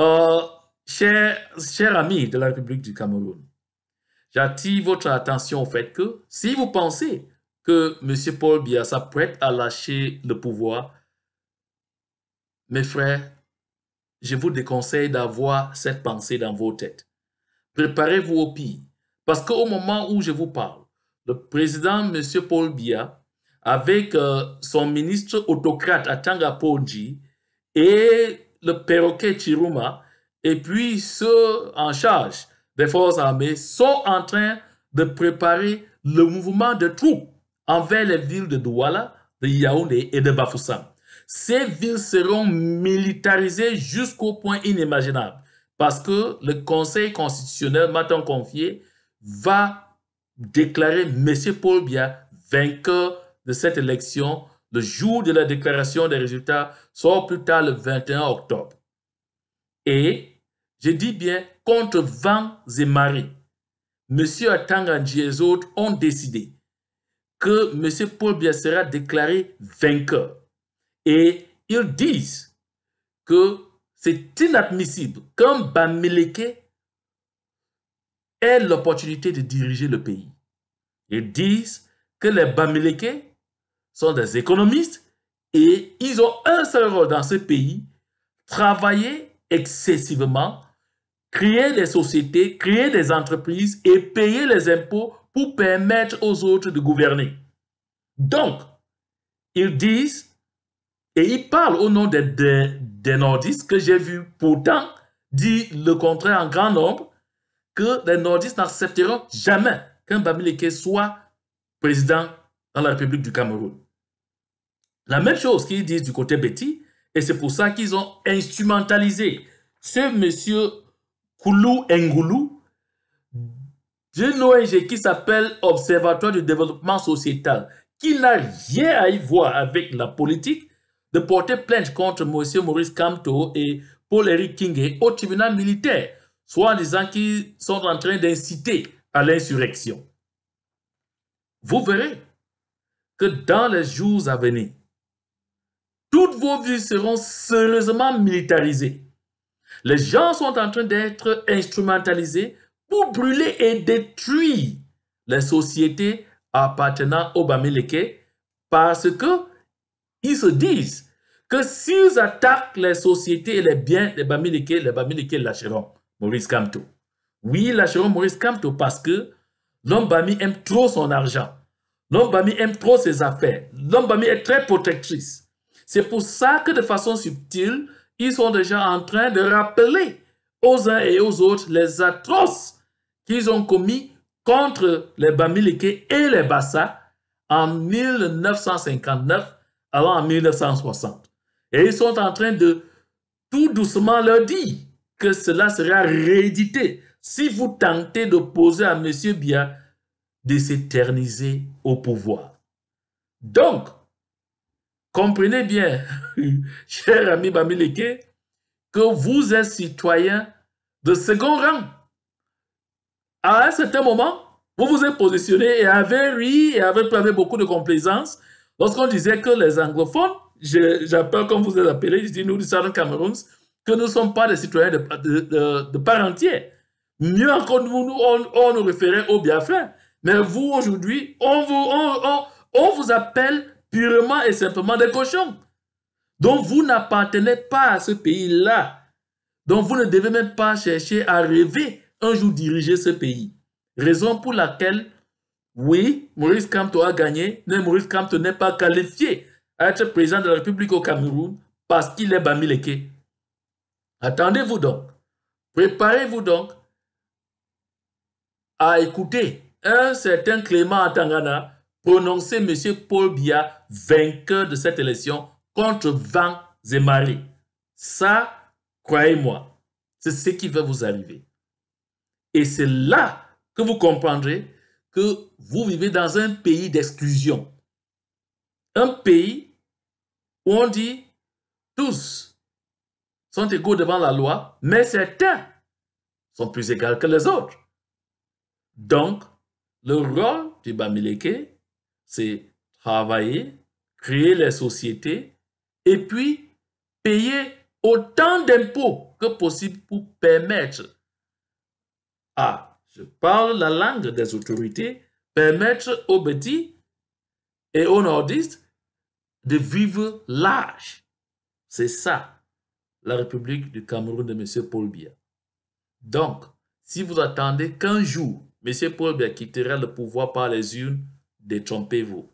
Euh, chers amis de la République du Cameroun, j'attire votre attention au fait que si vous pensez que M. Paul Biya s'apprête à lâcher le pouvoir, mes frères, je vous déconseille d'avoir cette pensée dans vos têtes. Préparez-vous au pire. Parce qu'au moment où je vous parle, le président M. Paul Biya, avec son ministre autocrate Atanga Ponji et le perroquet Chiruma, et puis ceux en charge des forces armées, sont en train de préparer le mouvement de troupes envers les villes de Douala, de Yaoundé et de Bafoussam. Ces villes seront militarisées jusqu'au point inimaginable parce que le Conseil constitutionnel, m'a-t-on confié, va déclarer M. Paul Biya vainqueur de cette élection le jour de la déclaration des résultats, soit au plus tard le 21 octobre. Et, je dis bien, contre vents et marées, M. Atanganji et les autres ont décidé que M. Paul Biya sera déclaré vainqueur. Et ils disent que c'est inadmissible qu'un Bamileke ait l'opportunité de diriger le pays. Ils disent que les Bamileke sont des économistes et ils ont un seul rôle dans ce pays, travailler excessivement, créer des sociétés, créer des entreprises et payer les impôts pour permettre aux autres de gouverner. Donc, ils disent, et ils parlent au nom des nordistes que j'ai vu pourtant dire le contraire en grand nombre, que les nordistes n'accepteront jamais qu'un Bamileke soit président dans la République du Cameroun. La même chose qu'ils disent du côté Betty, et c'est pour ça qu'ils ont instrumentalisé ce monsieur Koulou Ngoulou d'une ONG qui s'appelle Observatoire du développement sociétal, qui n'a rien à y voir avec la politique, de porter plainte contre M. Maurice Kamto et Paul-Éric Kingé au tribunal militaire, soit en disant qu'ils sont en train d'inciter à l'insurrection. Vous verrez que dans les jours à venir, toutes vos villes seront sérieusement militarisées. Les gens sont en train d'être instrumentalisés pour brûler et détruire les sociétés appartenant aux Bamileke parce que ils se disent que s'ils attaquent les sociétés et les biens des Bamileke lâcheront Maurice Kamto. Oui, ils lâcheront Maurice Kamto parce que l'homme Bami aime trop son argent. L'homme Bami aime trop ses affaires. L'homme Bami est très protectrice. C'est pour ça que de façon subtile, ils sont déjà en train de rappeler aux uns et aux autres les atroces qu'ils ont commis contre les Bamileke et les Bassa en 1959 avant en 1960. Et ils sont en train de tout doucement leur dire que cela sera réédité si vous tentez d'opposer à M. Biya de s'éterniser au pouvoir. Donc, comprenez bien, cher ami Bamileke, que vous êtes citoyen de second rang. À un certain moment, vous vous êtes positionné et avez ri et avez beaucoup de complaisance lorsqu'on disait que les anglophones, j'appelle comme vous êtes appelés, je dis nous du Southern Cameroun, que nous ne sommes pas des citoyens de part entière. Mieux encore, on nous référait aux Biafrins. Mais vous, aujourd'hui, on vous appelle purement et simplement des cochons. Donc, vous n'appartenez pas à ce pays-là. Donc, vous ne devez même pas chercher à rêver un jour diriger ce pays. Raison pour laquelle, oui, Maurice Kamto a gagné, mais Maurice Kamto n'est pas qualifié à être président de la République au Cameroun parce qu'il est Bamileke. Attendez-vous donc. Préparez-vous donc à écouter un certain Clément Atangana prononcer M. Paul Biya vainqueur de cette élection contre vents et marées. Ça, croyez-moi, c'est ce qui va vous arriver. Et c'est là que vous comprendrez que vous vivez dans un pays d'exclusion. Un pays où on dit tous sont égaux devant la loi, mais certains sont plus égaux que les autres. Donc, le rôle du Bamileke, c'est travailler, créer les sociétés et puis payer autant d'impôts que possible pour permettre je parle la langue des autorités, permettre aux petits et aux nordistes de vivre large. C'est ça, la République du Cameroun de M. Paul Biya. Donc, si vous attendez qu'un jour, M. Paul Biya quittera le pouvoir par les urnes, détrompez-vous.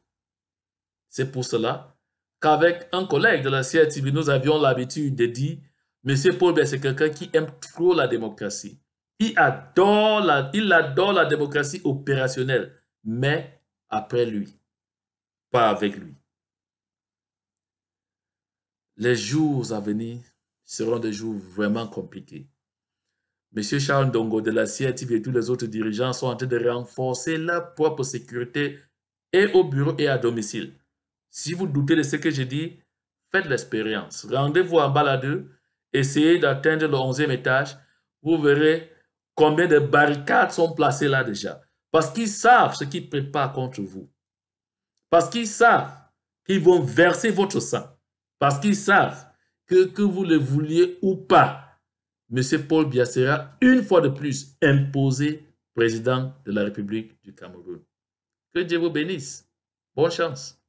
C'est pour cela qu'avec un collègue de la CRTV, nous avions l'habitude de dire M. Paul Biya, c'est quelqu'un qui aime trop la démocratie. Il adore la démocratie opérationnelle, mais après lui, pas avec lui. Les jours à venir seront des jours vraiment compliqués. M. Charles Ndongo de la CRTV et tous les autres dirigeants sont en train de renforcer leur propre sécurité et au bureau et à domicile. Si vous doutez de ce que je dis, faites l'expérience. Rendez-vous en baladeur, essayez d'atteindre le 11e étage, vous verrez combien de barricades sont placées là déjà. Parce qu'ils savent ce qu'ils préparent contre vous. Parce qu'ils savent qu'ils vont verser votre sang. Parce qu'ils savent que vous le vouliez ou pas, M. Paul Biya sera une fois de plus imposé président de la République du Cameroun. Que Dieu vous bénisse. Bonne chance.